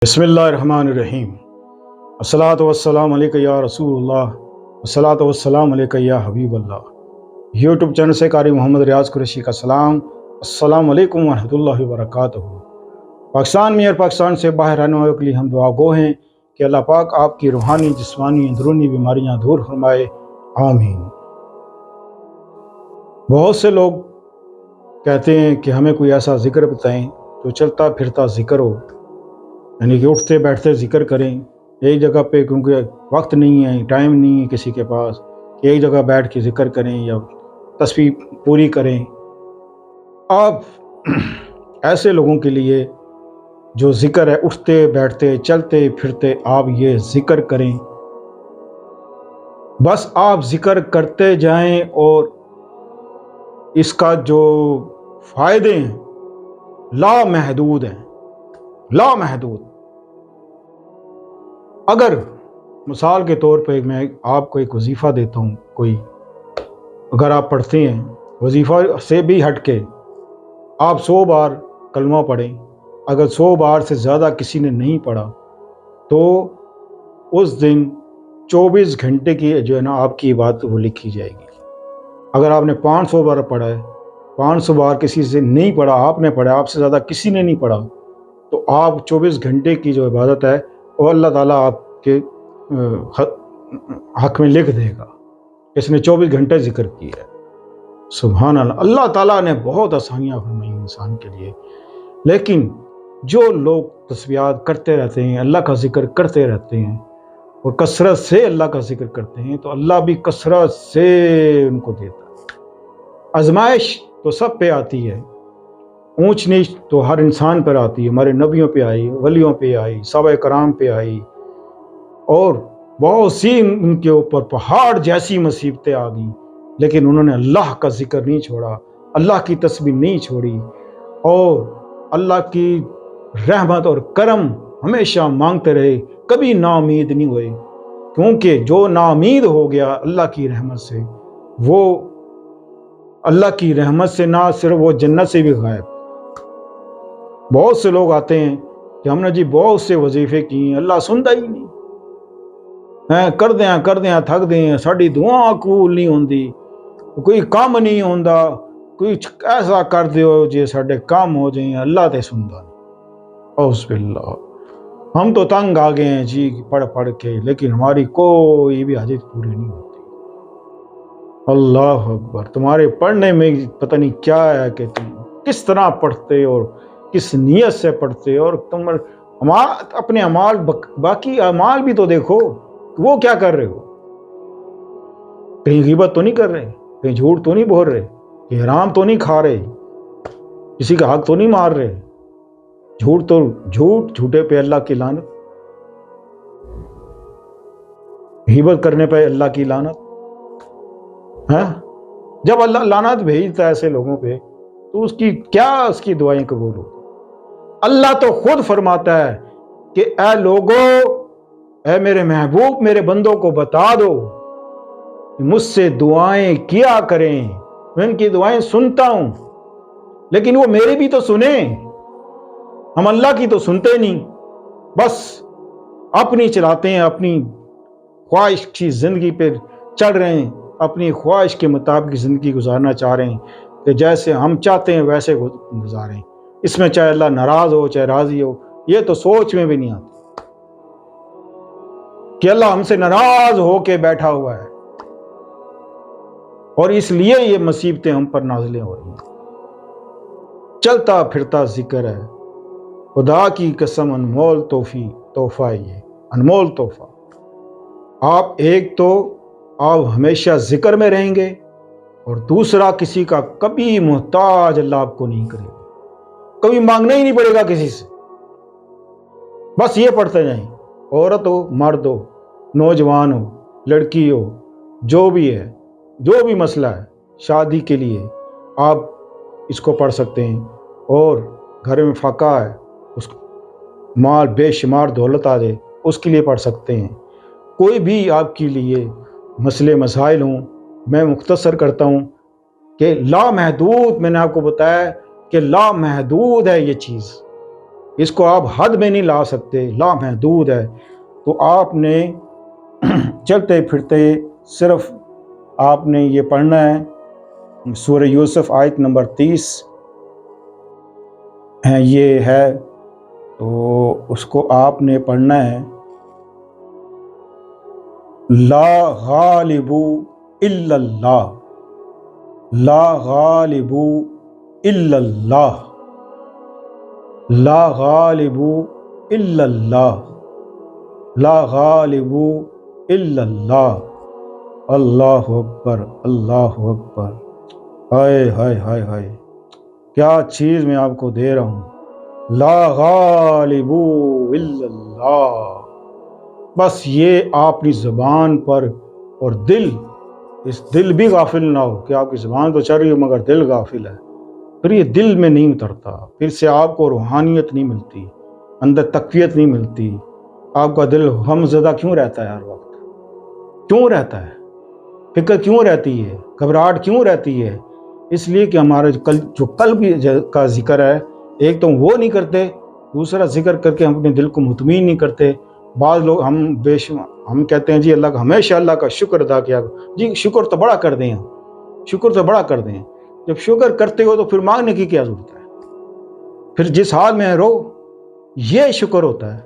بسم اللہ الرحمن الرحیم۔ الصلاۃ والسلام علیکہ یا رسول اللہ، الصلاۃ والسلام علیکہ یا حبیب اللہ۔ یوٹیوب چینل سے قاری محمد ریاض قریشی کا سلام۔ السلام علیکم ورحمۃ اللہ وبرکاتہ۔ پاکستان میں اور پاکستان سے باہر رہنے والوں کے لیے ہم دعا گو ہیں کہ اللہ پاک آپ کی روحانی، جسمانی، اندرونی بیماریاں دور فرمائے، آمین۔ بہت سے لوگ کہتے ہیں کہ ہمیں کوئی ایسا ذکر بتائیں جو چلتا پھرتا ذکر ہو، یعنی کہ اٹھتے بیٹھتے ذکر کریں ایک جگہ پہ، کیونکہ وقت نہیں ہے، ٹائم نہیں ہے کسی کے پاس کہ ایک جگہ بیٹھ کے ذکر کریں یا تسبیح پوری کریں۔ آپ ایسے لوگوں کے لیے جو ذکر ہے، اٹھتے بیٹھتے چلتے پھرتے آپ یہ ذکر کریں، بس آپ ذکر کرتے جائیں اور اس کا جو فائدے ہیں لامحدود ہیں، لامحدود۔ اگر مثال کے طور پہ میں آپ کو ایک وظیفہ دیتا ہوں، کوئی اگر آپ پڑھتے ہیں، وظیفہ سے بھی ہٹ کے آپ 100 بار کلمہ پڑھیں، اگر 100 بار سے زیادہ کسی نے نہیں پڑھا تو اس دن 24 گھنٹے کی جو ہے نا آپ کی عبادت وہ لکھی جائے گی۔ اگر آپ نے 500 بار پڑھا ہے، 500 بار کسی سے نہیں پڑھا، آپ نے پڑھا، آپ سے زیادہ کسی نے نہیں پڑھا، تو آپ 24 گھنٹے کی جو عبادت ہے وہ اللہ تعالیٰ آپ کے حق میں لکھ دے گا، اس نے 24 گھنٹے ذکر کیا ہے۔ سبحان اللہ، اللہ تعالیٰ نے بہت آسانیاں فرمائی انسان کے لیے، لیکن جو لوگ تسبیحات کرتے رہتے ہیں، اللہ کا ذکر کرتے رہتے ہیں اور کثرت سے اللہ کا ذکر کرتے ہیں، تو اللہ بھی کثرت سے ان کو دیتا ہے۔ آزمائش تو سب پہ آتی ہے، اونچ نیچ تو ہر انسان پر آتی ہے، ہمارے نبیوں پہ آئی، ولیوں پہ آئی، صحابہ کرام پہ آئی، اور بہت سی ان کے اوپر پہاڑ جیسی مصیبتیں آ گئیں، لیکن انہوں نے اللہ کا ذکر نہیں چھوڑا، اللہ کی تسبیح نہیں چھوڑی، اور اللہ کی رحمت اور کرم ہمیشہ مانگتے رہے، کبھی نا امید نہیں ہوئے، کیونکہ جو نا امید ہو گیا اللہ کی رحمت سے، وہ اللہ کی رحمت سے نہ صرف وہ جنت سے بھی غائب۔ بہت سے لوگ آتے ہیں کہ ہم نے جی بہت سے وظیفے کیے، اللہ سنتا ہی نہیں، کر دیا تھک دیں، ساڑی دعا قبول نہیں ہوندی، کوئی کام نہیں ہوندا، کوئی ایسا کر دیو جی ساڑے کام ہو جائیں، اللہ تے سنتا نہیں۔ اعوذ باللہ، ہم تو تنگ آ گئے ہیں جی پڑھ پڑھ کے، لیکن ہماری کوئی بھی حاجت پوری نہیں ہوتی۔ اللہ اکبر، تمہارے پڑھنے میں پتہ نہیں کیا ہے کہ تم کس طرح پڑھتے اور کس نیت سے پڑھتے، اور تم اپنے اعمال، باقی اعمال بھی تو دیکھو، وہ کیا کر رہے ہو؟ کہیں غیبت تو نہیں کر رہے، کہیں جھوٹ تو نہیں بول رہے، کہیں حرام تو نہیں کھا رہے، کسی کا حق تو نہیں مار رہے؟ جھوٹ تو جھوٹ، جھوٹے پہ اللہ کی لعنت، غیبت کرنے پہ اللہ کی لعنت۔ جب اللہ لعنت بھیجتا ہے ایسے لوگوں پہ تو اس کی دعائیں قبول ہو؟ اللہ تو خود فرماتا ہے کہ اے لوگو، اے میرے محبوب، میرے بندوں کو بتا دو مجھ سے دعائیں کیا کریں، میں ان کی دعائیں سنتا ہوں، لیکن وہ میرے بھی تو سنیں۔ ہم اللہ کی تو سنتے نہیں، بس اپنی چلاتے ہیں، اپنی خواہش کی زندگی پہ چڑھ رہے ہیں، اپنی خواہش کے مطابق زندگی گزارنا چاہ رہے ہیں کہ جیسے ہم چاہتے ہیں ویسے گزاریں، اس میں چاہے اللہ ناراض ہو چاہے راضی ہو، یہ تو سوچ میں بھی نہیں آتی کہ اللہ ہم سے ناراض ہو کے بیٹھا ہوا ہے، اور اس لیے یہ مصیبتیں ہم پر نازلیں ہو رہی ہیں۔ چلتا پھرتا ذکر ہے، خدا کی قسم انمول تحفہ ہے، یہ انمول تحفہ۔ آپ ایک تو آپ ہمیشہ ذکر میں رہیں گے، اور دوسرا کسی کا کبھی محتاج اللہ آپ کو نہیں کرے گا، کبھی مانگنا ہی نہیں پڑے گا کسی سے، بس یہ پڑھتے جائیں، عورت ہو مرد ہو، نوجوان ہو لڑکی ہو، جو بھی ہے، جو بھی مسئلہ ہے، شادی کے لیے آپ اس کو پڑھ سکتے ہیں، اور گھر میں فاقہ ہے، اس مال بے شمار دولت آ جائے اس کے لیے پڑھ سکتے ہیں، کوئی بھی آپ کے لیے مسئلے مسائل ہوں، میں مختصر کرتا ہوں کہ لامحدود، میں نے آپ کو بتایا کہ لامحدود ہے یہ چیز، اس کو آپ حد میں نہیں لا سکتے، لامحدود ہے۔ تو آپ نے چلتے پھرتے صرف آپ نے یہ پڑھنا ہے، سورہ یوسف آیت نمبر 30 یہ ہے، تو اس کو آپ نے پڑھنا ہے، لا غالب الا اللہ، لا غالب الا اللہ، لا غالب الا اللہ، لا غالب الا اللہ، اللہ اکبر، اللہ اکبر، ہائے ہائے ہائے ہائے، کیا چیز میں آپ کو دے رہا ہوں، لا غالب الا اللہ۔ بس یہ آپ کی زبان پر اور دل، اس دل بھی غافل نہ ہو کہ آپ کی زبان تو چل رہی ہو مگر دل غافل ہے، پھر یہ دل میں نہیں اترتا، پھر سے آپ کو روحانیت نہیں ملتی، اندر تقویت نہیں ملتی، آپ کا دل غم زدہ کیوں رہتا ہے ہر وقت، کیوں رہتا ہے، فکر کیوں رہتی ہے، گھبراہٹ کیوں رہتی ہے؟ اس لیے کہ ہمارا جو قلب کا ذکر ہے، ایک تو وہ نہیں کرتے، دوسرا ذکر کر کے ہم اپنے دل کو مطمئن نہیں کرتے۔ بعض لوگ ہم کہتے ہیں جی اللہ کا ہمیشہ اللہ کا شکر ادا کیا، جی شکر تو بڑا کر دیں، شکر تو بڑا کر دیں، جب شکر کرتے ہو تو پھر مانگنے کی کیا ضرورت ہے؟ پھر جس حال میں رہو، یہ شکر ہوتا ہے۔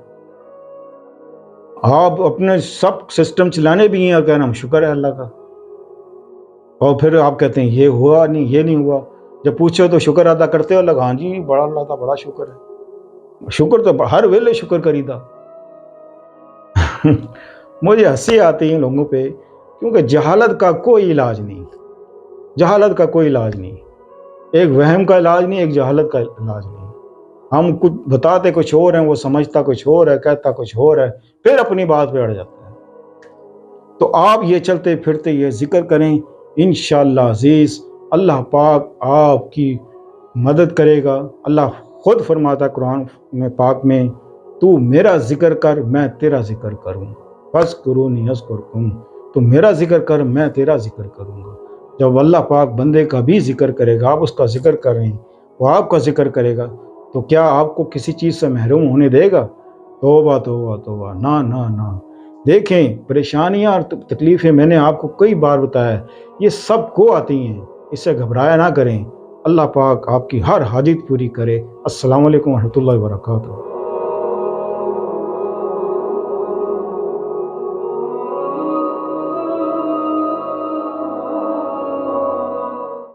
آپ اپنے سب سسٹم چلانے بھی ہیں اور کہنا ہم شکر ہے اللہ کا، اور پھر آپ کہتے ہیں یہ ہوا نہیں، یہ نہیں ہوا، جب پوچھو تو شکر ادا کرتے ہو، اللہ ہاں جی بڑا اللہ تھا، بڑا شکر ہے، شکر تو ہر ویلے شکر کریدا۔ مجھے ہنسی آتی ہے لوگوں پہ، کیونکہ جہالت کا کوئی علاج نہیں، جہالت کا کوئی علاج نہیں، ایک وہم کا علاج نہیں، ایک جہالت کا علاج نہیں۔ ہم کچھ بتاتے کچھ اور ہیں، وہ سمجھتا کچھ اور ہے، کہتا کچھ اور ہے، پھر اپنی بات پہ اڑ جاتا ہے۔ تو آپ یہ چلتے پھرتے یہ ذکر کریں، انشاءاللہ عزیز اللہ پاک آپ کی مدد کرے گا۔ اللہ خود فرماتا قرآن میں پاک میں، تو میرا ذکر کر میں تیرا ذکر کروں، فاذکرونی اذکرکم، تو میرا ذکر کر میں تیرا ذکر کروں گا۔ جب اللہ پاک بندے کا بھی ذکر کرے گا، آپ اس کا ذکر کریں، وہ آپ کا ذکر کرے گا، تو کیا آپ کو کسی چیز سے محروم ہونے دے گا؟ توبہ توبہ توبہ، نہ نہ نہ۔ دیکھیں پریشانیاں اور تکلیفیں میں نے آپ کو کئی بار بتایا، یہ سب کو آتی ہیں، اس سے گھبرایا نہ کریں۔ اللہ پاک آپ کی ہر حاجت پوری کرے۔ السلام علیکم ورحمۃ اللہ وبرکاتہ۔